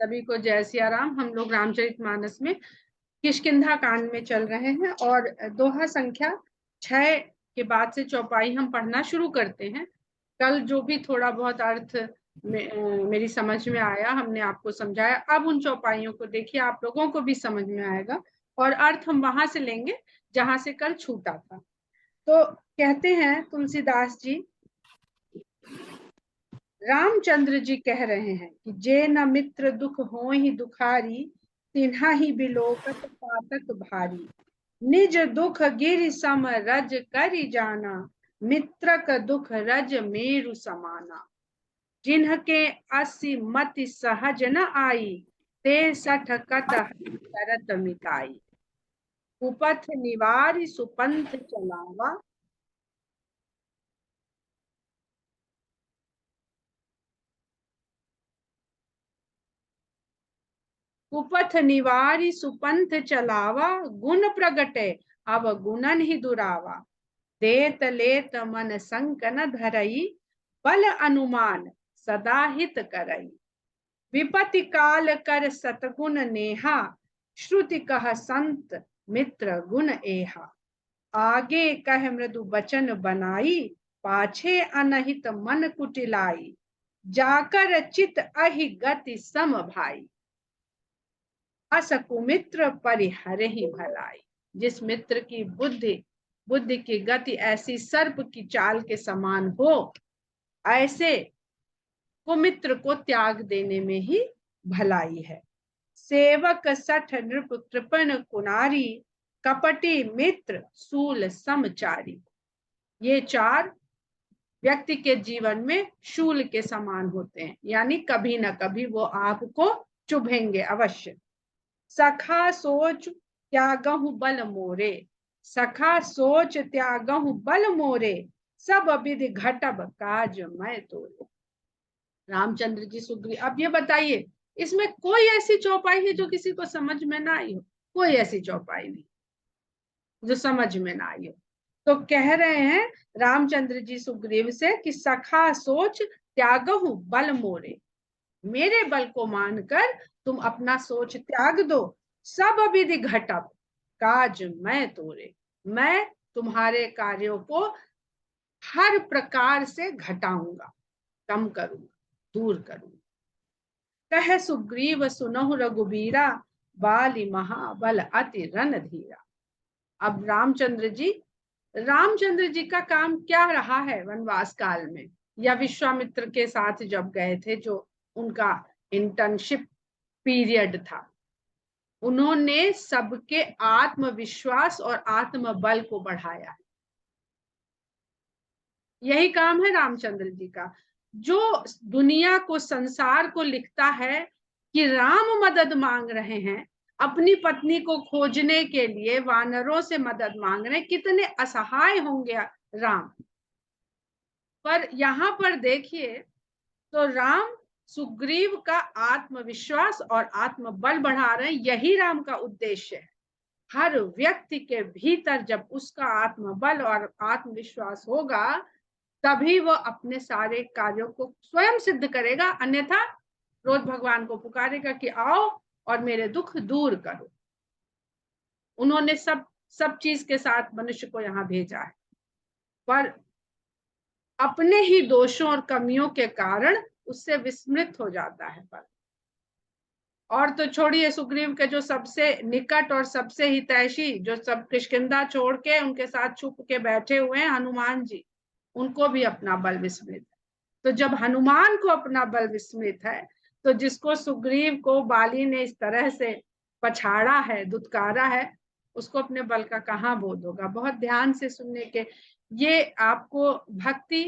सभी को जय सिया राम। हम लोग रामचरितमानस में किष्किंधा कांड में चल रहे हैं और दोहा संख्या 6 के बाद से चौपाई हम पढ़ना शुरू करते हैं। कल जो भी थोड़ा बहुत अर्थ मेरी समझ में आया हमने आपको समझाया। अब उन चौपाइयों को देखिए, आप लोगों को भी समझ में आएगा और अर्थ हम वहां से लेंगे जहां से कल छूटा था। तो कहते हैं तुलसीदास जी, रामचंद्र जी कह रहे हैं कि जे न मित्र दुख हो ही दुखारी, तिन्हा ही बिलोकत पातक भारी। निज दुख गिर सम रज करि जाना, मित्र का दुख रज मेरु समाना। जिन्हके अस्सी मति सहज न आई, ते सठ कत करत मिटाई। कुपथ निवारि सुपंथ चलावा, कुपथ निवारी सुपंथ चलावा। गुण प्रगटे अब गुणन ही दुरावा। देत लेत मन संक न धरई, बल अनुमान सदा हित करई। विपत्ति काल कर सतगुण नेहा, श्रुति कह संत मित्र गुण एहा। आगे कह मृदु बचन बनाई, पाछे अनहित मन कुटिलाई। जाकर चित अहि गति सम भाई, अस कुमित्र परिहरे ही भलाई। जिस मित्र की बुद्धि की गति ऐसी सर्प की चाल के समान हो, ऐसे कुमित्र को त्याग देने में ही भलाई है। सेवक सठ नृप कृपण कुनारी, कपटी मित्र सूल समचारी। ये चार व्यक्ति के जीवन में शूल के समान होते हैं, यानी कभी ना कभी वो आपको चुभेंगे अवश्य। सखा सोच त्यागहु बल मोरे, सखा सोच त्यागहु बल मोरे। सब विधि घटब काज मैं तोरे। रामचंद्र जी सुग्रीव, अब ये बताइए इसमें कोई ऐसी चौपाई है जो किसी को समझ में ना आई हो? कोई ऐसी चौपाई नहीं जो समझ में ना आई हो। तो कह रहे हैं रामचंद्र जी सुग्रीव से कि सखा सोच त्यागहु बल मोरे, मेरे बल को मानकर तुम अपना सोच त्याग दो। सब विधि घटब काज मैं तोरे, मैं तुम्हारे कार्यों को हर प्रकार से घटाऊंगा, कम करूंगा, दूर करूंगा। कह सुग्रीव सुनहु रघुबीरा, बाली महाबल अति रणधीरा। अब रामचंद्र जी का काम क्या रहा है वनवास काल में, या विश्वामित्र के साथ जब गए थे, जो उनका इंटर्नशिप पीरियड था, उन्होंने सबके आत्मविश्वास और आत्मबल को बढ़ाया है। यही काम है रामचंद्र जी का। जो दुनिया को, संसार को लिखता है कि राम मदद मांग रहे हैं, अपनी पत्नी को खोजने के लिए वानरों से मदद मांग रहे हैं, कितने असहाय होंगे राम। पर यहाँ पर देखिए तो राम सुग्रीव का आत्मविश्वास और आत्मबल बढ़ा रहे हैं। यही राम का उद्देश्य है। हर व्यक्ति के भीतर जब उसका आत्मबल और आत्मविश्वास होगा, तभी वो अपने सारे कार्यों को स्वयं सिद्ध करेगा, अन्यथा क्रोध भगवान को पुकारेगा कि आओ और मेरे दुख दूर करो। उन्होंने सब चीज के साथ मनुष्य को यहाँ भेजा है, पर अपने ही दोषों और कमियों के कारण उससे विस्मृत हो जाता है। पर और तो छोड़िए, सुग्रीव के जो सबसे निकट और सबसे हितैषी, जो सब किष्किंधा छोड़ के उनके साथ छुप के बैठे हुए हैं, हनुमान जी, उनको भी अपना बल विस्मृत है। तो जब हनुमान को अपना बल विस्मृत है, तो जिसको सुग्रीव को बाली ने इस तरह से पछाड़ा है, दुत्कारा है, उसको अपने बल का कहाँ बोध होगा। बहुत ध्यान से सुनने के, ये आपको भक्ति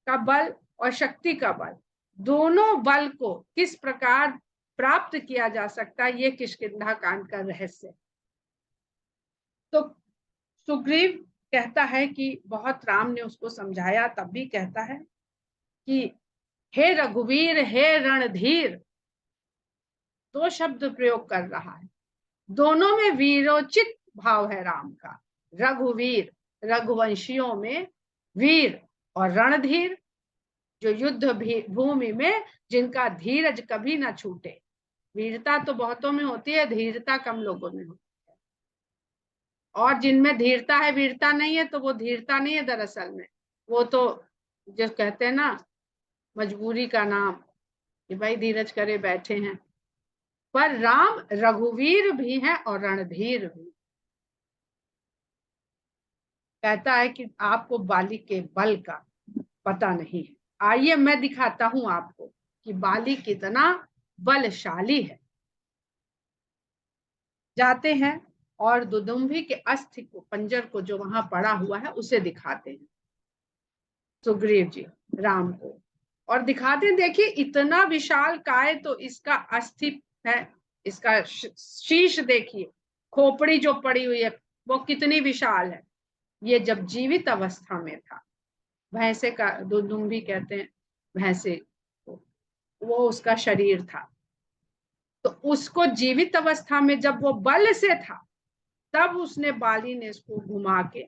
का बल और शक्ति का बल, दोनों बल को किस प्रकार प्राप्त किया जा सकता है, ये किष्किंधा कांड का रहस्य। तो सुग्रीव कहता है कि बहुत राम ने उसको समझाया, तब भी कहता है कि हे रघुवीर, हे रणधीर। दो शब्द प्रयोग कर रहा है, दोनों में वीरोचित भाव है राम का। रघुवीर, रघुवंशियों में वीर, और रणधीर, जो युद्ध भूमि में जिनका धीरज कभी ना छूटे। वीरता तो बहुतों में होती है, धीरता कम लोगों में होती है। और जिनमें धीरता है वीरता नहीं है, तो वो धीरता नहीं है दरअसल में, वो तो जो कहते हैं ना मजबूरी का नाम, कि भाई धीरज करे बैठे हैं। पर राम रघुवीर भी हैं और रणधीर भी। कहता है कि आपको बाली के बल का पता नहीं है, आइए मैं दिखाता हूं आपको कि बाली कितना बलशाली है। जाते हैं और दुदुम्भी के अस्थि को, पंजर को जो वहां पड़ा हुआ है उसे दिखाते हैं सुग्रीव जी राम को। और दिखाते हैं, देखिए इतना विशाल काय, तो इसका अस्थि है, इसका शीश देखिए, खोपड़ी जो पड़ी हुई है वो कितनी विशाल है। ये जब जीवित अवस्था में था, भैंसे का दुदुम्भी कहते हैं, भैंसे वो उसका शरीर था, तो उसको जीवित अवस्था में जब वो बल से था, तब उसने बाली ने इसको घुमा के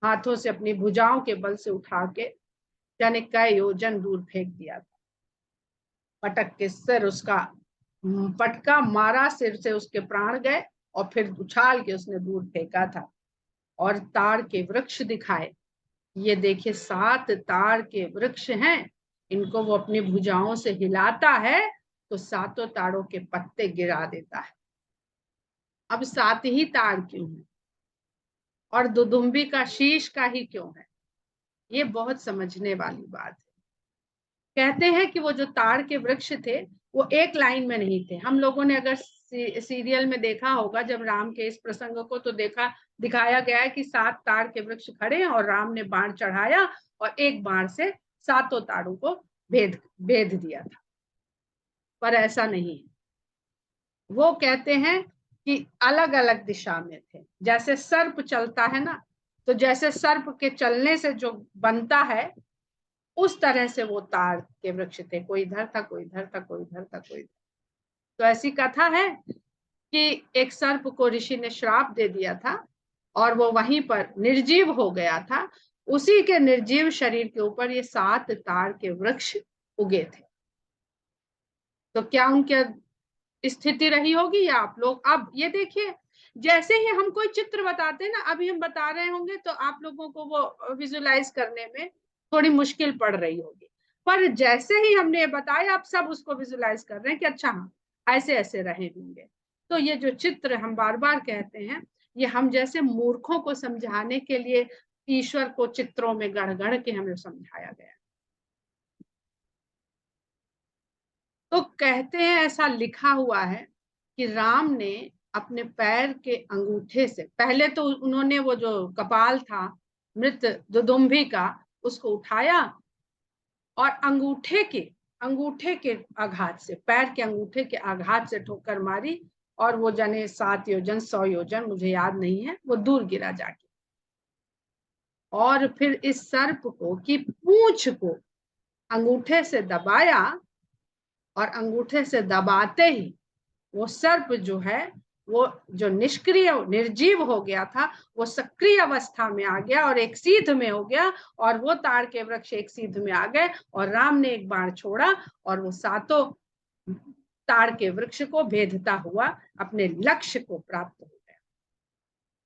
हाथों से अपनी भुजाओं के बल से उठा के जाने कई योजन दूर फेंक दिया था। पटक के सिर उसका पटका मारा, सिर से उसके प्राण गए, और फिर उछाल के उसने दूर फेंका था। और ताड़ के वृक्ष दिखाए, ये देखिए 7 ताड़ के वृक्ष हैं, इनको वो अपनी भुजाओं से हिलाता है तो 7 ताड़ों के पत्ते गिरा देता है। अब 7 ही ताड़ क्यों है और दुदुम्बी का शीश का ही क्यों है, ये बहुत समझने वाली बात है। कहते हैं कि वो जो ताड़ के वृक्ष थे वो एक लाइन में नहीं थे। हम लोगों ने अगर सीरियल में देखा होगा, जब राम के इस प्रसंग को, तो दिखाया गया है कि 7 ताड़ के वृक्ष खड़े हैं और राम ने बाण चढ़ाया और एक बाण से 7 ताड़ों को भेद भेद दिया था। पर ऐसा नहीं है, वो कहते हैं कि अलग अलग दिशा में थे। जैसे सर्प चलता है ना, तो जैसे सर्प के चलने से जो बनता है, उस तरह से वो ताड़ के वृक्ष थे, कोई इधर था कोई इधर था कोई इधर था कोई इधर। तो ऐसी कथा है कि एक सर्प को ऋषि ने श्राप दे दिया था और वो वहीं पर निर्जीव हो गया था। उसी के निर्जीव शरीर के ऊपर ये 7 ताड़ के वृक्ष उगे थे। तो क्या उनकी स्थिति रही होगी, या आप लोग अब ये देखिए, जैसे ही हम कोई चित्र बताते हैं ना, अभी हम बता रहे होंगे तो आप लोगों को वो विजुलाइज करने में थोड़ी मुश्किल पड़ रही होगी, पर जैसे ही हमने ये बताया आप सब उसको विजुलाइज कर रहे हैं कि अच्छा हाँ ऐसे ऐसे रहे होंगे। तो ये जो चित्र हम बार बार कहते हैं, ये हम जैसे मूर्खों को समझाने के लिए ईश्वर को चित्रों में गढ़ गढ़ के हमें समझाया गया। तो कहते हैं, ऐसा लिखा हुआ है कि राम ने अपने पैर के अंगूठे से, पहले तो उन्होंने वो जो कपाल था मृत दुदुम्भी का, उसको उठाया और अंगूठे के आघात से, पैर के अंगूठे के आघात से ठोकर मारी, और वो जाने 7 योजन 100 योजन मुझे याद नहीं है, वो दूर गिरा जाके। और फिर इस सर्प को की पूंछ को अंगूठे से दबाया, और अंगूठे से दबाते ही वो सर्प जो है, वो जो निष्क्रिय निर्जीव हो गया था, वो सक्रिय अवस्था में आ गया और एक सीध में हो गया, और वो ताड़ के वृक्ष एक सीध में आ गए, और राम ने एक बाण छोड़ा और वो 7 ताड़ के वृक्ष को भेदता हुआ अपने लक्ष्य को प्राप्त हो गया,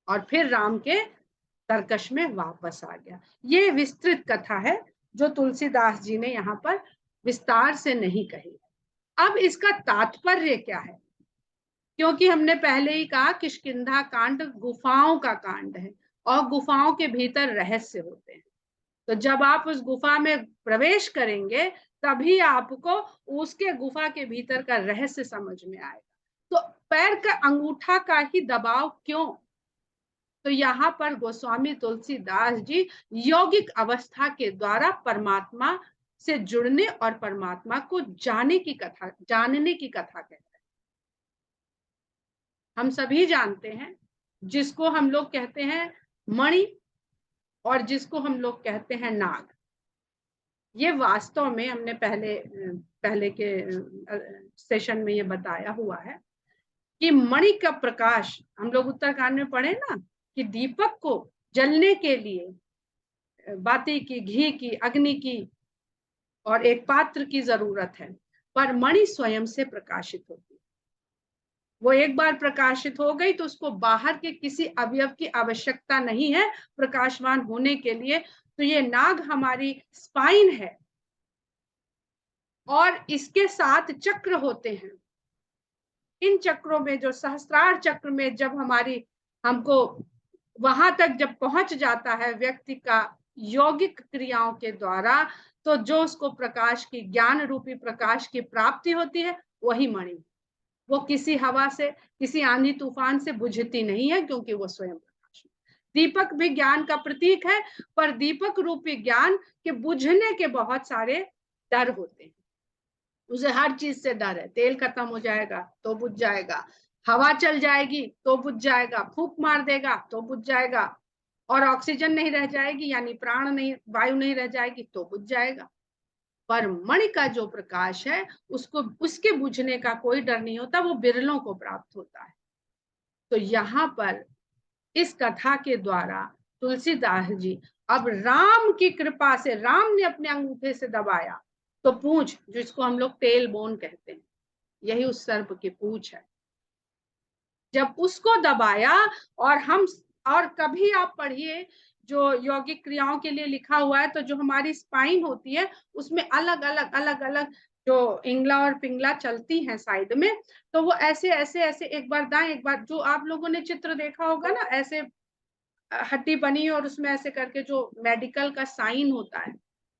और फिर राम के तरकश में वापस आ गया। ये विस्तृत कथा है जो तुलसीदास जी ने यहाँ पर विस्तार से नहीं कही। अब इसका तात्पर्य क्या है, क्योंकि हमने पहले ही कहा किष्किंधा कांड गुफाओं का कांड है, और गुफाओं के भीतर रहस्य होते हैं। तो जब आप उस गुफा में प्रवेश करेंगे, तभी आपको उसके गुफा के भीतर का रहस्य समझ में आएगा। तो पैर का अंगूठा का ही दबाव क्यों? तो यहाँ पर गोस्वामी तुलसीदास जी यौगिक अवस्था के द्वारा परमात्मा से जुड़ने और परमात्मा को जानने की कथा कहते हैं। हम सभी जानते हैं, जिसको हम लोग कहते हैं मणि और जिसको हम लोग कहते हैं नाग। ये वास्तव में हमने पहले के सेशन में ये बताया हुआ है कि मणि का प्रकाश, हम लोग उत्तरकांड में पढ़े ना कि दीपक को जलने के लिए बाती की, घी की, अग्नि की और एक पात्र की जरूरत है, पर मणि स्वयं से प्रकाशित होती है। वो एक बार प्रकाशित हो गई तो उसको बाहर के किसी अवयव की आवश्यकता नहीं है प्रकाशमान होने के लिए। तो ये नाग हमारी स्पाइन है और इसके 7 चक्र होते हैं। इन चक्रों में जो सहस्त्रार चक्र में जब हमारी हमको वहां तक जब पहुंच जाता है व्यक्ति का यौगिक क्रियाओं के द्वारा, तो जो उसको प्रकाश की, ज्ञान रूपी प्रकाश की प्राप्ति होती है, वही मणि। वो किसी हवा से, किसी आंधी तूफान से बुझती नहीं है, क्योंकि वो स्वयं प्रकाश है। दीपक भी ज्ञान का प्रतीक है, पर दीपक रूपी ज्ञान के बुझने के बहुत सारे डर होते हैं। उसे हर चीज से डर है। तेल खत्म हो जाएगा तो बुझ जाएगा, हवा चल जाएगी तो बुझ जाएगा, फूंक मार देगा तो बुझ जाएगा, और ऑक्सीजन नहीं रह जाएगी, यानी प्राण नहीं, वायु नहीं रह जाएगी तो बुझ जाएगा। पर मणि का जो प्रकाश है, उसको, उसके बुझने का कोई डर नहीं होता, वो बिरलों को प्राप्त होता है। तो यहाँ पर इस कथा के द्वारा तुलसीदास जी अब राम की कृपा से, राम ने अपने अंगूठे से दबाया तो पूंछ, जिसको हम लोग टेल बोन कहते हैं, यही उस सर्प की पूंछ है, जब उसको दबाया, और हम, और कभी आप पढ़िए जो यौगिक क्रियाओं के लिए लिखा हुआ है, तो जो हमारी स्पाइन होती है उसमें अलग अलग जो इंगला और पिंगला चलती हैं साइड में, तो वो ऐसे ऐसे ऐसे, एक बार दाएं एक बार, जो आप लोगों ने चित्र देखा होगा ना, ऐसे हड्डी बनी और उसमें ऐसे करके जो मेडिकल का साइन होता है,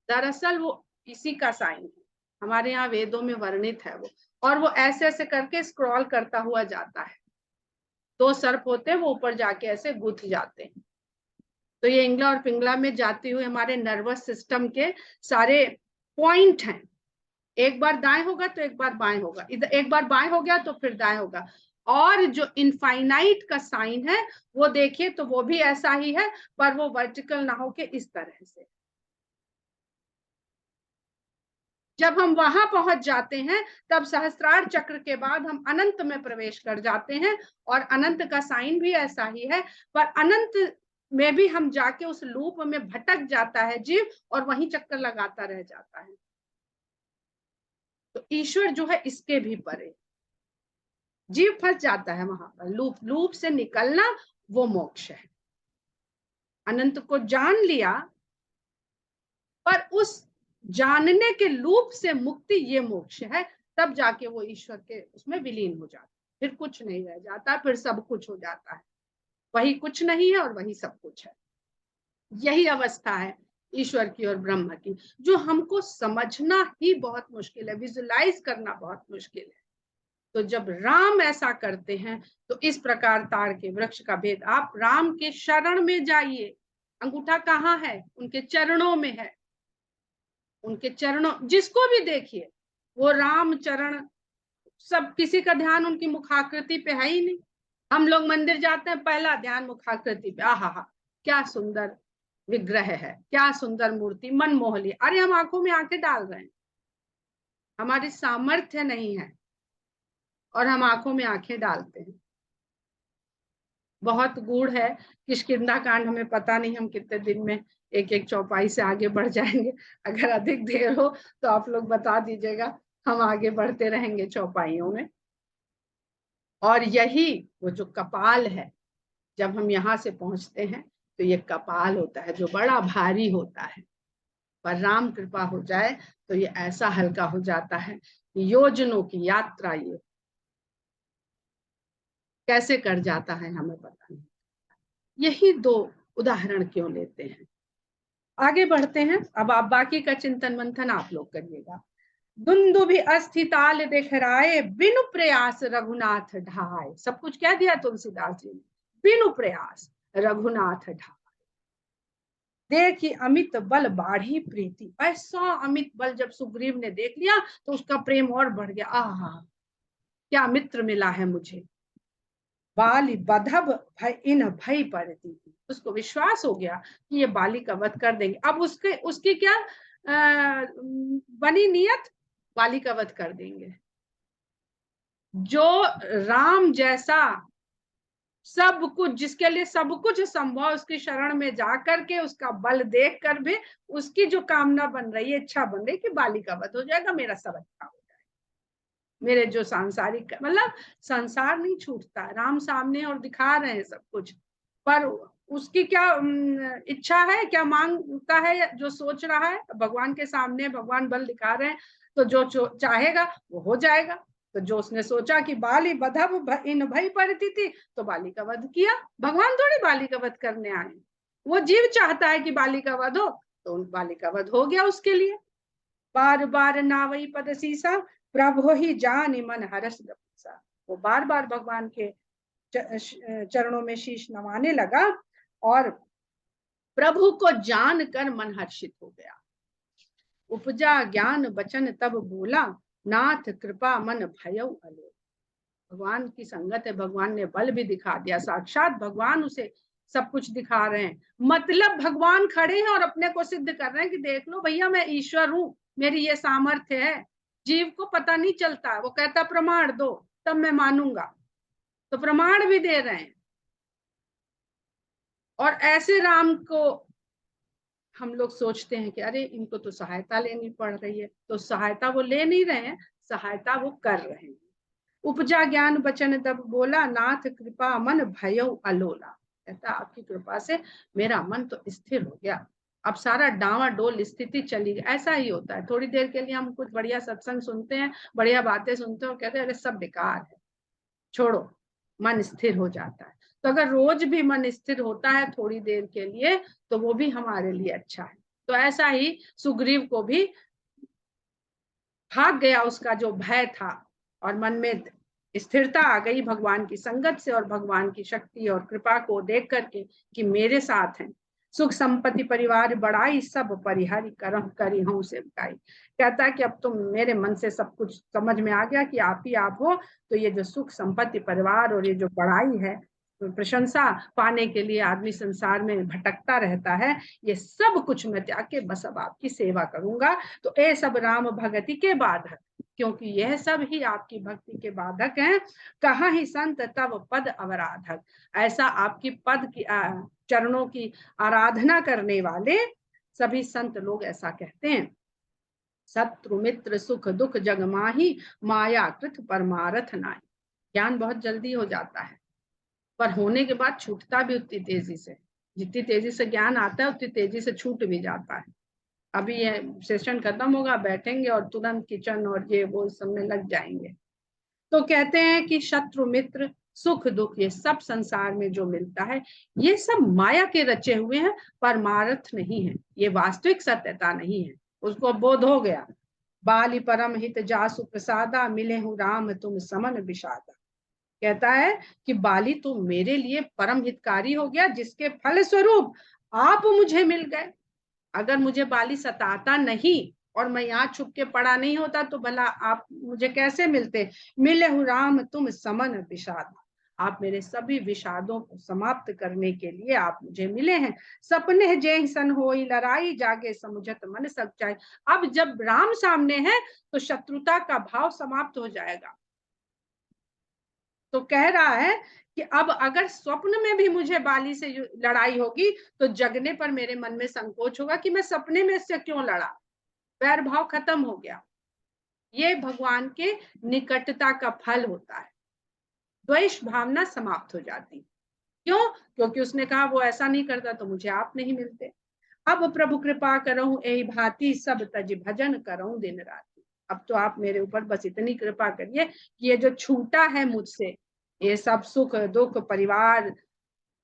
दरअसल वो इसी का साइन है, हमारे यहाँ वेदों में वर्णित है वो। और वो ऐसे ऐसे करके स्क्रॉल करता हुआ जाता है, 2 सर्प होते हैं, वो ऊपर जाके ऐसे गुथ जाते हैं। तो ये इंगला और पिंगला में जाते हुए हमारे नर्वस सिस्टम के सारे पॉइंट हैं। एक बार दाएं होगा तो एक बार बाएं होगा, इधर एक बार बाएं हो गया तो फिर दाएं होगा। और जो इनफाइनाइट का साइन है, वो देखिए तो वो भी ऐसा ही है, पर वो वर्टिकल ना होके इस तरह से। जब हम वहां पहुंच जाते हैं, तब सहस्त्रार चक्र के बाद हम अनंत में प्रवेश कर जाते हैं, और अनंत का साइन भी ऐसा ही है, पर अनंत में भी हम जाके उस लूप में भटक जाता है जीव, और वहीं चक्कर लगाता रह जाता है। तो ईश्वर जो है इसके भी परे, जीव फंस जाता है वहां पर, लूप, लूप से निकलना वो मोक्ष है। अनंत को जान लिया, पर उस जानने के लूप से मुक्ति ये मोक्ष है, तब जाके वो ईश्वर के उसमें विलीन हो जाता, फिर कुछ नहीं रह जाता, फिर सब कुछ हो जाता है। वही कुछ नहीं है और वही सब कुछ है। यही अवस्था है ईश्वर की और ब्रह्म की, जो हमको समझना ही बहुत मुश्किल है, विजुलाइज करना बहुत मुश्किल है। तो जब राम ऐसा करते हैं, तो इस प्रकार ताड़ के वृक्ष का भेद, आप राम के शरण में जाइए। अंगूठा कहाँ है? उनके चरणों में है। उनके चरणों, जिसको भी देखिए वो राम चरण, सब, किसी का ध्यान उनकी मुखाकृति पे है ही नहीं। हम लोग मंदिर जाते हैं, पहला ध्यान मुखाकृति पे, आहा हा, क्या सुंदर विग्रह है, क्या सुंदर मूर्ति, मन मोह ली। अरे हम आंखों में आंखें डाल रहे हैं, हमारी सामर्थ्य नहीं है और हम आंखों में आंखें डालते हैं। बहुत गूढ़ है किष्किंधा कांड, हमें पता नहीं हम कितने दिन में एक एक चौपाई से आगे बढ़ जाएंगे। अगर अधिक देर हो तो आप लोग बता दीजिएगा, हम आगे बढ़ते रहेंगे चौपाइयों में। और यही वो जो कपाल है, जब हम यहाँ से पहुंचते हैं तो ये कपाल होता है जो बड़ा भारी होता है, पर राम कृपा हो जाए तो ये ऐसा हल्का हो जाता है। योजनों की यात्रा ये कैसे कर जाता है हमें पता नहीं। यही 2 उदाहरण क्यों लेते हैं। आगे बढ़ते हैं, अब आप बाकी का चिंतन मंथन आप लोग करिएगा। दुंदुभि अस्थिताल दिखराए, बिनु प्रयास रघुनाथ ढाए। सब कुछ कह दिया तुलसीदास जी ने, बिनु प्रयास रघुनाथ ढाए। देखी अमित बल बाढ़ी प्रीति, ऐसा अमित बल जब सुग्रीव ने देख लिया तो उसका प्रेम और बढ़ गया। आहा, क्या मित्र मिला है मुझे। बाली बधब भय इन भय पड़ती थी, उसको विश्वास हो गया कि ये बाली का वध कर देंगे। अब उसके, उसकी क्या बनी नियत, बाली का वध कर देंगे। जो राम जैसा सब कुछ, जिसके लिए सब कुछ संभव, उसकी शरण में जाकर के उसका बल देख कर भी उसकी जो कामना बन रही है, इच्छा बन रही है कि बाली का वध हो जाएगा, मेरा सब अच्छा हो जाएगा। मेरे जो सांसारिक, मतलब संसार नहीं छूटता, राम सामने और दिखा रहे हैं सब कुछ, पर उसकी क्या इच्छा है, क्या मांगता है, जो सोच रहा है, भगवान के सामने भगवान बल दिखा रहे हैं, तो जो चाहेगा वो हो जाएगा। तो जो उसने सोचा कि बाली बधब इन भई पड़ती थी, तो बाली का वध किया। भगवान थोड़ी बाली का वध करने आए, वो जीव चाहता है कि बाली का वध हो, तो बाली का वध हो गया उसके लिए। बार बार नावई पद सीसा, प्रभु ही जान मन हरस गपीसा। वो बार बार भगवान के चरणों में शीश नवाने लगा और प्रभु को जान कर मन हर्षित हो गया। उपजा ज्ञान बचन तब बोला, नाथ कृपा मन भयउ अलो। भगवान की संगत है, भगवान ने बल भी दिखा दिया, साक्षात भगवान उसे सब कुछ दिखा रहे हैं। मतलब भगवान खड़े हैं और अपने को सिद्ध कर रहे हैं कि देख लो भैया, मैं ईश्वर हूं, मेरी ये सामर्थ्य है। जीव को पता नहीं चलता, वो कहता प्रमाण दो तब मैं मानूंगा, तो प्रमाण भी दे रहे हैं। और ऐसे राम को हम लोग सोचते हैं कि अरे इनको तो सहायता लेनी पड़ रही है, तो सहायता वो ले नहीं रहे हैं, सहायता वो कर रहे हैं। उपजा ज्ञान बचन तब बोला, नाथ कृपा मन भयउ अलोला। कहता आपकी कृपा से मेरा मन तो स्थिर हो गया, अब सारा डावाडोल स्थिति चली गई। ऐसा ही होता है, थोड़ी देर के लिए हम कुछ बढ़िया सत्संग सुनते हैं, बढ़िया बातें सुनते हैं और कहते हैं अरे सब बेकार है, छोड़ो, मन स्थिर हो जाता है। तो अगर रोज भी मन स्थिर होता है थोड़ी देर के लिए, तो वो भी हमारे लिए अच्छा है। तो ऐसा ही सुग्रीव को भी भाग गया उसका जो भय था, और मन में स्थिरता आ गई भगवान की संगत से और भगवान की शक्ति और कृपा को देख करके कि मेरे साथ हैं। सुख संपत्ति परिवार बढ़ाई, सब परिहरि करम करी हूं से बुकाई। कहता है कि अब तो मेरे मन से सब कुछ समझ में आ गया कि आप ही आप हो, तो ये जो सुख संपत्ति परिवार और ये जो बढ़ाई है, प्रशंसा पाने के लिए आदमी संसार में भटकता रहता है, ये सब कुछ मैं त्याग के बस अब आपकी सेवा करूंगा। तो ए सब राम भगति के बाधक, क्योंकि यह सब ही आपकी भक्ति के बाधक हैं। कहाँ ही संत तब पद अवराधक, ऐसा आपकी पद की चरणों की आराधना करने वाले सभी संत लोग ऐसा कहते हैं। शत्रु मित्र सुख दुख जग माही, माया कृत परमारथ नाई। ज्ञान बहुत जल्दी हो जाता है, पर होने के बाद छूटता भी उतनी तेजी से। जितनी तेजी से ज्ञान आता है उतनी तेजी से छूट भी जाता है। अभी ये सेशन खत्म होगा, बैठेंगे और तुरंत किचन और ये वो सब में लग जाएंगे। तो कहते हैं कि शत्रु मित्र सुख दुख ये सब संसार में जो मिलता है, ये सब माया के रचे हुए हैं, परमार्थ नहीं है, ये वास्तविक सत्यता नहीं है। उसको बोध हो गया। बाली परम हित जासु प्रसादा, मिले हूँ राम तुम समन विषादा। कहता है कि बाली तो मेरे लिए परम हितकारी हो गया, जिसके फल स्वरूप आप मुझे मिल गए। अगर मुझे बाली सताता नहीं और मैं यहाँ छुप के पड़ा नहीं होता, तो भला आप मुझे कैसे मिलते। मिले हूँ राम तुम समन विषाद, आप मेरे सभी विषादों को समाप्त करने के लिए आप मुझे मिले हैं। सपने जय सन होई लड़ाई, जागे समुझत मन सच्चाई। अब जब राम सामने है तो शत्रुता का भाव समाप्त हो जाएगा। तो कह रहा है कि अब अगर स्वप्न में भी मुझे बाली से लड़ाई होगी, तो जगने पर मेरे मन में संकोच होगा कि मैं सपने में इससे क्यों लड़ा। वैर भाव खत्म हो गया। ये भगवान के निकटता का फल होता है। द्वेष भावना समाप्त हो जाती। क्यों? क्योंकि उसने कहा वो ऐसा नहीं करता तो मुझे आप नहीं मिलते। अब प्रभु कृपा करऊं यही भांति, सब तज भजन करऊं दिन राति। अब तो आप मेरे ऊपर बस इतनी कृपा करिए कि ये जो छूटा है मुझसे, ये सब सुख दुख परिवार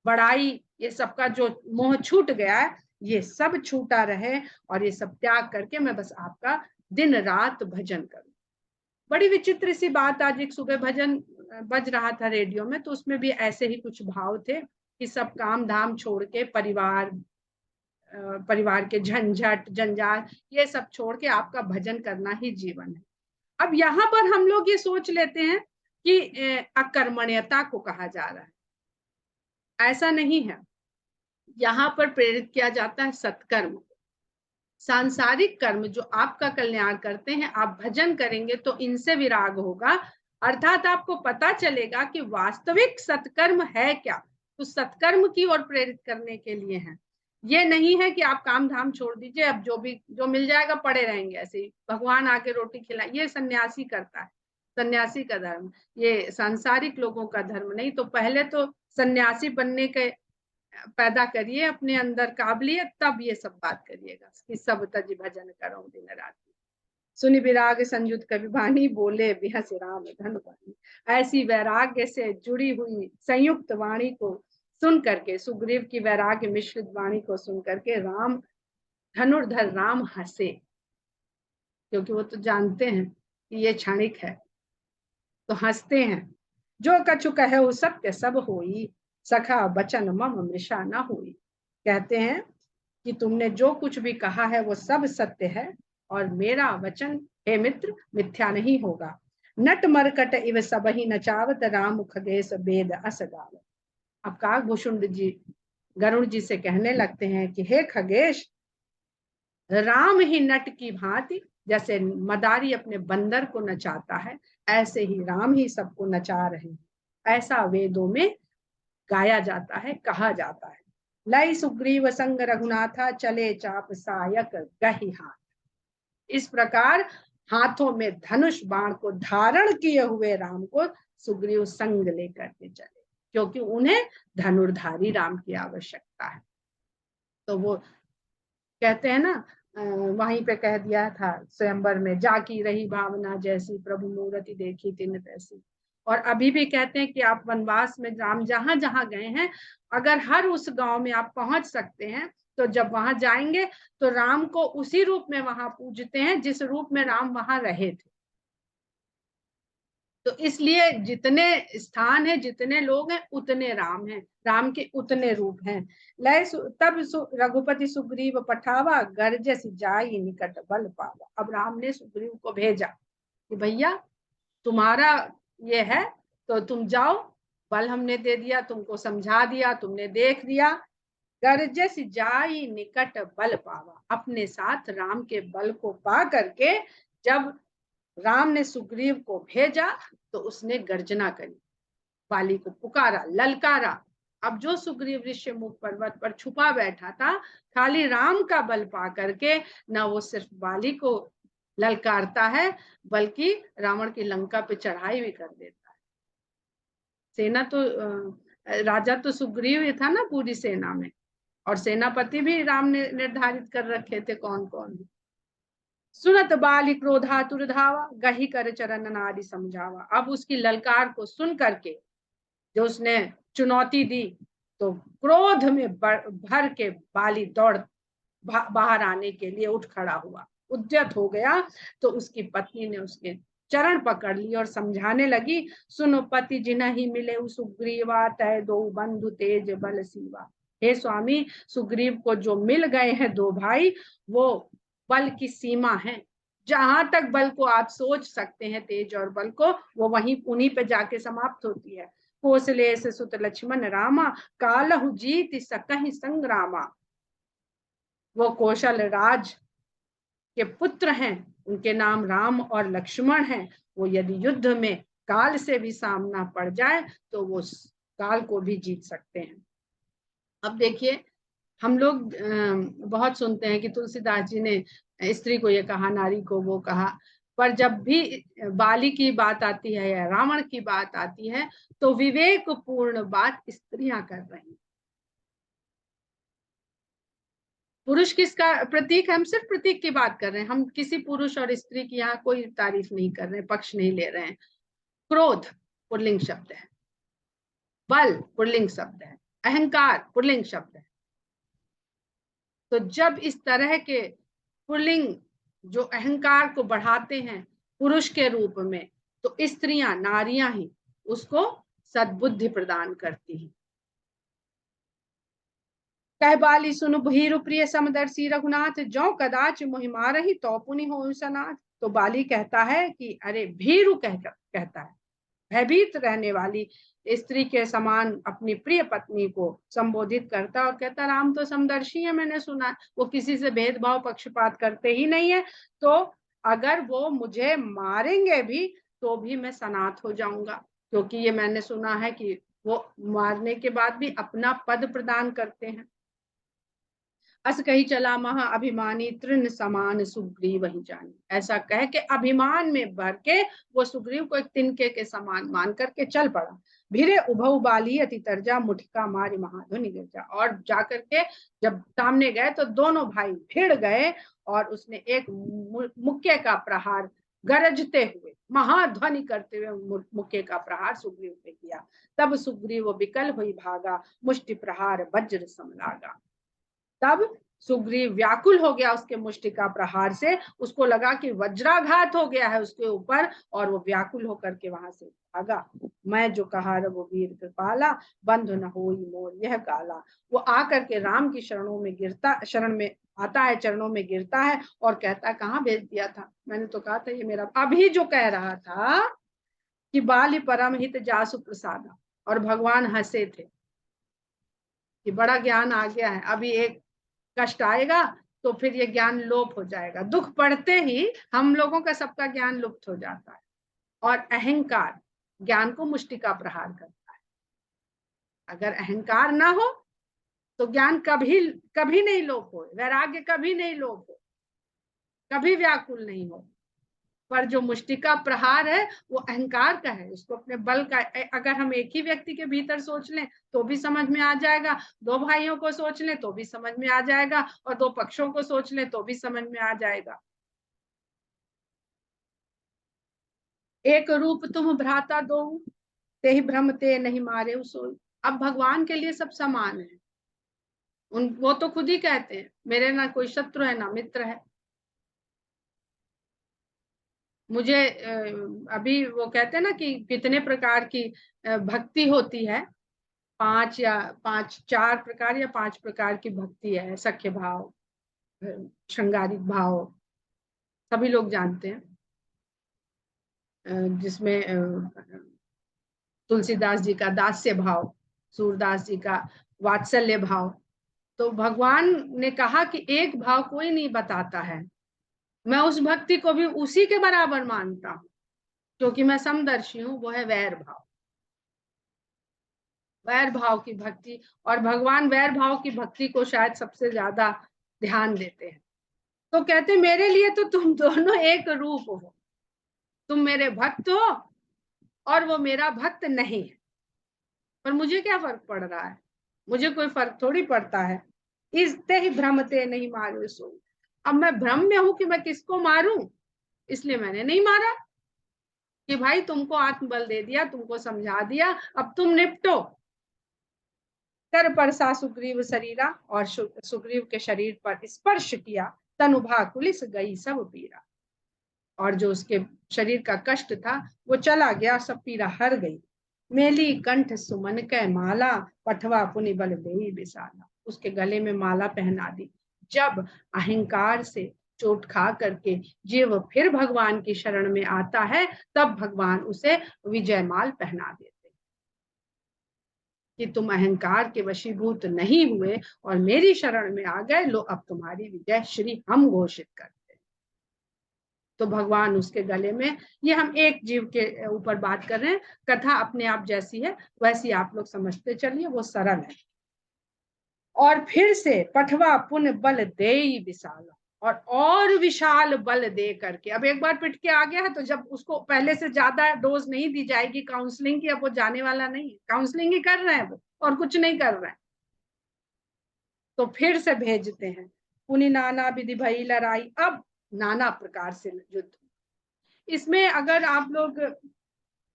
बड़ाई, ये सबका जो मोह छूट गया है, ये सब छूटा रहे और ये सब त्याग करके मैं बस आपका दिन रात भजन करूं। बड़ी विचित्र सी बात, आज एक सुबह भजन बज रहा था रेडियो में, तो उसमें भी ऐसे ही कुछ भाव थे कि सब काम धाम छोड़ के परिवार के झंझट जंजाल ये सब छोड़ के आपका भजन करना ही जीवन है। अब यहाँ पर हम लोग ये सोच लेते हैं कि अकर्मण्यता को कहा जा रहा है। ऐसा नहीं है। यहाँ पर प्रेरित किया जाता है सत्कर्म। सांसारिक कर्म जो आपका कल्याण करते हैं, आप भजन करेंगे तो इनसे विराग होगा, अर्थात आपको पता चलेगा कि वास्तविक सत्कर्म है क्या। तो सत्कर्म की ओर प्रेरित करने के लिए है। ये नहीं है कि आप काम धाम छोड़ दीजिए, अब जो भी जो मिल जाएगा पड़े रहेंगे ऐसे ही, भगवान आके रोटी खिलाए, ये सन्यासी करता है। सन्यासी का धर्म, ये सांसारिक लोगों का धर्म नहीं। तो पहले तो सन्यासी बनने के पैदा करिए अपने अंदर काबिलियत, तब ये सब बात करिएगा कि सब तज भजन करो दिन राति, सुनि विराग संयुत कवि वाणी, बोले बिहस राम धन वाणी। ऐसी वैराग्य से जुड़ी हुई संयुक्त वाणी को सुन करके, सुग्रीव की वैराग्य मिश्रित वाणी को सुन करके राम, धनुर्धर राम हंसे, क्योंकि वो तो जानते हैं कि ये क्षणिक है, तो हंसते हैं। जो कछु कहे सत्य सब होई, सखा बचन मम मृषा न हुई। कहते हैं कि तुमने जो कुछ भी कहा है वो सब सत्य है, और मेरा वचन हे मित्र मिथ्या नहीं होगा। नट मरकट इव सबहि नचावत, राम खगेश वेद अस गावत। अब काकभूषुंड जी गरुड़ जी से कहने लगते हैं कि हे खगेश, राम ही नट की भांति, जैसे मदारी अपने बंदर को नचाता है, ऐसे ही राम ही सबको नचा रहे हैं, ऐसा वेदों में गाया जाता है, कहा जाता है। लय सुग्रीव संग रघुनाथा, चले चाप सायक गहि हाथ। इस प्रकार हाथों में धनुष बाण को धारण किए हुए राम को सुग्रीव संग लेकर के चले, क्योंकि उन्हें धनुर्धारी राम की आवश्यकता है। तो वो कहते हैं ना, वहीं पे कह दिया था स्वयंवर में, जाकी रही भावना जैसी, प्रभु मूर्ति देखी तिन तैसी। और अभी भी कहते हैं कि आप वनवास में राम जहां जहां गए हैं, अगर हर उस गांव में आप पहुंच सकते हैं, तो जब वहां जाएंगे तो राम को उसी रूप में वहां पूजते हैं जिस रूप में राम वहां रहे थे। तो इसलिए जितने स्थान है, जितने लोग हैं, उतने राम हैं, राम के उतने रूप हैं। लय तब रघुपति सुग्रीव पठावा, गर्ज जाई निकट बल पावा। अब राम ने सुग्रीव को भेजा कि भैया तुम्हारा ये है तो तुम जाओ, बल हमने दे दिया, तुमको समझा दिया, तुमने देख दिया। गर्जस जाई निकट बल पावा, अपने साथ राम के बल को पा करके जब राम ने सुग्रीव को भेजा तो उसने गर्जना करी, बाली को पुकारा, ललकारा। अब जो सुग्रीव ऋष्यमुख पर्वत पर छुपा बैठा था, खाली राम का बल पा करके न वो सिर्फ बाली को ललकारता है, बल्कि रावण की लंका पे चढ़ाई भी कर देता है। सेना तो राजा तो सुग्रीव ही था ना पूरी सेना में, और सेनापति भी राम ने निर्धारित कर रखे थे कौन कौन है। सुनत बाली क्रोधातुर धावा, गही कर चरण नारी समझावा। अब उसकी ललकार को सुन करके, जो उसने चुनौती दी, तो क्रोध में भर के बाली दौड़ बाहर आने के लिए उठ खड़ा हुआ, उद्यत हो गया। तो उसकी पत्नी ने उसके चरण पकड़ ली और समझाने लगी, सुनो पति जिन्ह ही मिले सुग्रीवा, तय दो बंधु तेज बल सीवा। हे स्वामी, सुग्रीव को जो मिल गए हैं दो भाई, वो बल की सीमा है। जहां तक बल को आप सोच सकते हैं, तेज और बल को, वो वहीं उन्हीं पे जाके समाप्त होती है। कौशले से सुत लक्ष्मण रामा, कालहु जीत सकहि संग्रामा। वो कौशल राज के पुत्र हैं, उनके नाम राम और लक्ष्मण हैं। वो यदि युद्ध में काल से भी सामना पड़ जाए तो वो काल को भी जीत सकते हैं। अब देखिए, हम लोग बहुत सुनते हैं कि तुलसीदास जी ने स्त्री को ये कहा, नारी को वो कहा, पर जब भी बाली की बात आती है या रावण की बात आती है, तो विवेक पूर्ण बात स्त्रियां कर रही। पुरुष किसका प्रतीक है? हम सिर्फ प्रतीक की बात कर रहे हैं, हम किसी पुरुष और स्त्री की यहाँ कोई तारीफ नहीं कर रहे हैं, पक्ष नहीं ले रहे हैं। क्रोध पुल्लिंग शब्द है, बल पुल्लिंग शब्द है, अहंकार पुल्लिंग शब्द है। तो जब इस तरह के पुल्लिंग जो अहंकार को बढ़ाते हैं पुरुष के रूप में, तो स्त्रियां, नारियां ही उसको सद्बुद्धि प्रदान करती हैं। कह बाली सुन भीरु प्रिय समदर्शी रघुनाथ, जो कदाच मोहिमारही तो पुनि हो सनाथ। तो बाली कहता है कि अरे भीरु कहता है, भयभीत रहने वाली स्त्री के समान अपनी प्रिय पत्नी को संबोधित करता और कहता, राम तो समदर्शी है, मैंने सुना वो किसी से भेदभाव पक्षपात करते ही नहीं है, तो अगर वो मुझे मारेंगे भी तो भी मैं सनाथ हो जाऊंगा, क्योंकि ये मैंने सुना है कि वो मारने के बाद भी अपना पद प्रदान करते हैं। अस कही चला महा अभिमानी तृण समान सुग्रीव वही जानी। ऐसा कह के अभिमान में भर के वो सुग्रीव को एक तिनके के समान मान करके चल पड़ा। भिरे उभऊ बाली अति तरजा मुठिका मारी महाधुनि गिरजा। और जाकर के जब सामने गए तो दोनों भाई भिड़ गए और उसने एक मुक्के का प्रहार गरजते हुए महाध्वनि करते हुए मुक्के का प्रहार सुग्रीव पे किया। तब सुग्रीव विकल हुई भागा मुष्टि प्रहार वज्र समलागा। तब सुग्रीव व्याकुल हो गया उसके मुष्टिका प्रहार से, उसको लगा कि वज्राघात हो गया है उसके ऊपर और वो व्याकुल होकर के वहां से भागा। मैं जो कहा रघुवीर कृपाला बंधु न होई मोर यह काला। वो आकर के राम की शरण में आता है, चरणों में गिरता है और कहता है कहाँ भेज दिया था, मैंने तो कहा था ये मेरा, अभी जो कह रहा था कि बाली परम हित जासु प्रसादा, और भगवान हंसे थे कि बड़ा ज्ञान आ गया है, अभी एक कष्ट आएगा तो फिर ये ज्ञान लोप हो जाएगा। दुख पड़ते ही हम लोगों का सबका ज्ञान लुप्त हो जाता है और अहंकार ज्ञान को मुष्टिका प्रहार करता है। अगर अहंकार ना हो तो ज्ञान कभी कभी नहीं लोप हो, वैराग्य कभी नहीं लोप हो, कभी व्याकुल नहीं हो। पर जो मुष्टिका प्रहार है वो अहंकार का है, उसको अपने बल का। अगर हम एक ही व्यक्ति के भीतर सोच लें तो भी समझ में आ जाएगा, दो भाइयों को सोच लें तो भी समझ में आ जाएगा, और दो पक्षों को सोच लें तो भी समझ में आ जाएगा। एक रूप तुम भ्राता दो ते ही भ्रम ते नहीं मारे सोई। अब भगवान के लिए सब समान है, वो तो खुद ही कहते हैं मेरे ना कोई शत्रु है ना मित्र है। मुझे अभी वो कहते हैं ना कि कितने प्रकार की भक्ति होती है, चार प्रकार या पांच प्रकार की भक्ति है। सख्य भाव, श्रृंगारिक भाव, सभी लोग जानते हैं, जिसमें तुलसीदास जी का दास्य भाव, सूरदास जी का वात्सल्य भाव। तो भगवान ने कहा कि एक भाव कोई नहीं बताता है, मैं उस भक्ति को भी उसी के बराबर मानता हूँ क्योंकि मैं समदर्शी हूँ, वो है वैर भाव। वैर भाव की भक्ति, और भगवान वैर भाव की भक्ति को शायद सबसे ज्यादा ध्यान देते हैं। तो कहते मेरे लिए तो तुम दोनों एक रूप हो, तुम मेरे भक्त हो और वो मेरा भक्त नहीं है। पर मुझे क्या फर्क पड़ रहा है, मुझे कोई फर्क थोड़ी पड़ता है। इसते ही भ्रमते नहीं मारे सो। अब मैं भ्रम में हूं कि मैं किसको मारूं, इसलिए मैंने नहीं मारा कि भाई तुमको आत्मबल दे दिया, तुमको समझा दिया, अब तुम निपटो। कर परसा सुग्रीव शरीरा, और सुग्रीव के शरीर पर स्पर्श किया, तनुभा कुलिस गई सब पीरा। और जो उसके शरीर का कष्ट था वो चला गया, सब पीड़ा हर गई। मेली कंठ सुमन कै माला, पठवा पुनि बल देई विशाला। उसके गले में माला पहना दी। जब अहंकार से चोट खा करके जीव फिर भगवान की शरण में आता है तब भगवान उसे विजयमाल पहना देते कि तुम अहंकार के वशीभूत नहीं हुए और मेरी शरण में आ गए, लो अब तुम्हारी विजय श्री हम घोषित करते हैं। तो भगवान उसके गले में, ये हम एक जीव के ऊपर बात कर रहे हैं, कथा अपने आप जैसी है वैसी आप लोग समझते चलिए, वो सरल है। और फिर से पठवा पुन बल दे विशाला, और विशाल बल दे करके, अब एक बार पिट के आ गया है तो जब उसको पहले से ज्यादा डोज नहीं दी जाएगी काउंसलिंग की, अब वो जाने वाला नहीं है, काउंसलिंग ही कर रहे हैं वो और कुछ नहीं कर रहे हैं। तो फिर से भेजते हैं, पुनि नाना विधि भई लड़ाई, अब नाना प्रकार से युद्ध। इसमें अगर आप लोग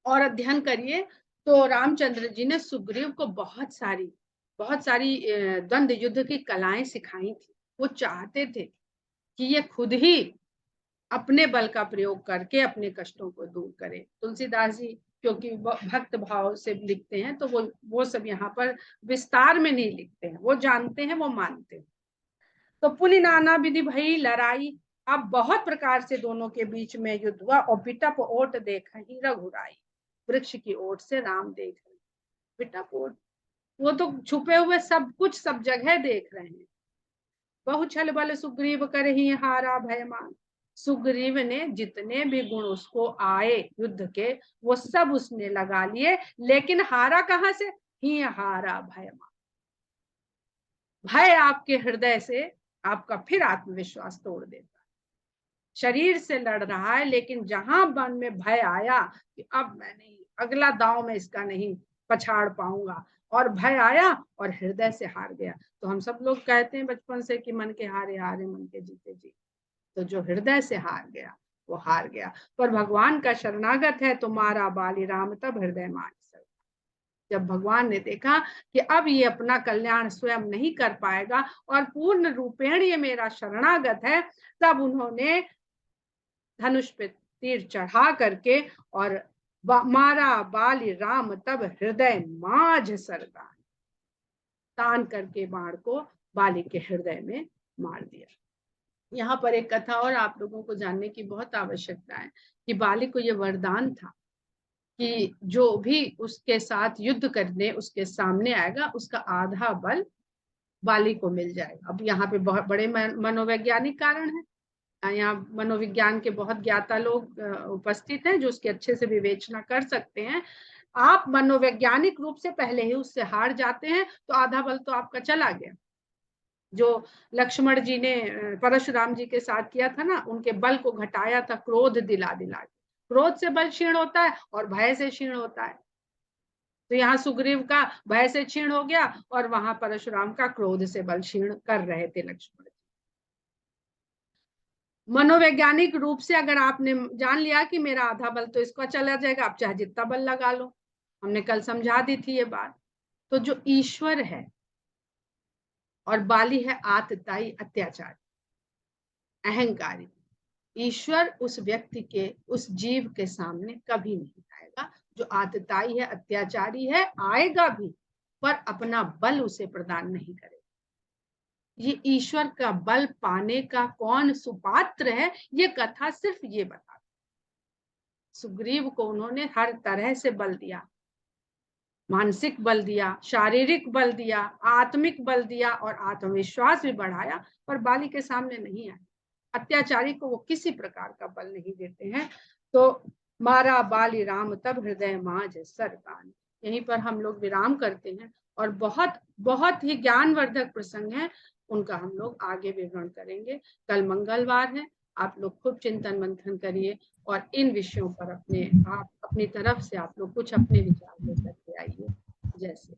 और अध्ययन करिए तो रामचंद्र जी ने सुग्रीव को बहुत सारी द्वंद्व युद्ध की कलाएं सिखाई थी। वो चाहते थे कि ये खुद ही अपने बल का प्रयोग करके अपने कष्टों को दूर करे। तुलसीदास जी क्योंकि भक्त भाव से लिखते हैं तो वो सब यहाँ पर विस्तार में नहीं लिखते हैं, वो जानते हैं, वो मानते हैं। तो पुनि नाना विधि भई लड़ाई, अब बहुत प्रकार से दोनों के बीच में युद्ध हुआ। और बिटप ओट देख ही रघुराई, वृक्ष की ओट से राम देख रहे। बिटप ओट, वो तो छुपे हुए सब कुछ सब जगह देख रहे हैं। बहु छल बल सुग्रीव कर ही हारा भयमान, सुग्रीव ने जितने भी गुण उसको आए युद्ध के वो सब उसने लगा लिए, लेकिन हारा कहां से, ही हारा भयमान। भय आपके हृदय से आपका फिर आत्मविश्वास तोड़ देता है। शरीर से लड़ रहा है, लेकिन जहां मन में भय आया कि अब मैं नहीं, अगला दांव में इसका नहीं पछाड़ पाऊंगा, और भय आया और हृदय से हार गया। तो हम सब लोग कहते हैं बचपन से कि मन के हारे हारे मन के जीते जीते। तो जो हृदय से हार गया वो हार गया। पर भगवान का शरणागत है तो मारा बाली राम तब हृदय मान। जब भगवान ने देखा कि अब ये अपना कल्याण स्वयं नहीं कर पाएगा और पूर्ण रूपेण ये मेरा शरणागत है, तब उन्होंने धनुष पे तीर चढ़ा करके और मारा बाली राम तब हृदय माझ सरगा, तान करके बाण को बाली के हृदय में मार दिया। यहाँ पर एक कथा और आप लोगों को जानने की बहुत आवश्यकता है कि बाली को यह वरदान था कि जो भी उसके साथ युद्ध करने उसके सामने आएगा उसका आधा बल बाली को मिल जाएगा। अब यहाँ पे बहुत बड़े मनोवैज्ञानिक कारण है, यहाँ मनोविज्ञान के बहुत ज्ञाता लोग उपस्थित हैं जो उसके अच्छे से विवेचना कर सकते हैं। आप मनोवैज्ञानिक रूप से पहले ही उससे हार जाते हैं तो आधा बल तो आपका चला गया। जो लक्ष्मण जी ने परशुराम जी के साथ किया था ना, उनके बल को घटाया था क्रोध दिला दिला के। क्रोध से बल क्षीण होता है और भय से क्षीण होता है। तो यहाँ सुग्रीव का भय से क्षीण हो गया और वहां परशुराम का क्रोध से बल क्षीण कर रहे थे लक्ष्मण। मनोवैज्ञानिक रूप से अगर आपने जान लिया कि मेरा आधा बल तो इसका चला जाएगा, आप चाहे जितना बल लगा लो, हमने कल समझा दी थी ये बात। तो जो ईश्वर है और बाली है आतताई अत्याचार अहंकारी, ईश्वर उस व्यक्ति के उस जीव के सामने कभी नहीं आएगा। जो आतताई है अत्याचारी है आएगा भी, पर अपना बल उसे प्रदान नहीं करेगा। ये ईश्वर का बल पाने का कौन सुपात्र है, ये कथा सिर्फ ये बता। सुग्रीव को उन्होंने हर तरह से बल दिया, मानसिक बल दिया, शारीरिक बल दिया, आत्मिक बल दिया और आत्मविश्वास भी बढ़ाया, पर बाली के सामने नहीं आए। अत्याचारी को वो किसी प्रकार का बल नहीं देते हैं। तो मारा बाली राम तब हृदय माझ सरकान। यहीं पर हम लोग विराम करते हैं और बहुत बहुत ही ज्ञानवर्धक प्रसंग है, उनका हम लोग आगे विवरण करेंगे। कल मंगलवार है, आप लोग खूब चिंतन मंथन करिए और इन विषयों पर अपने आप अपनी तरफ से आप लोग कुछ अपने विचार लेकर के आइए। जैसे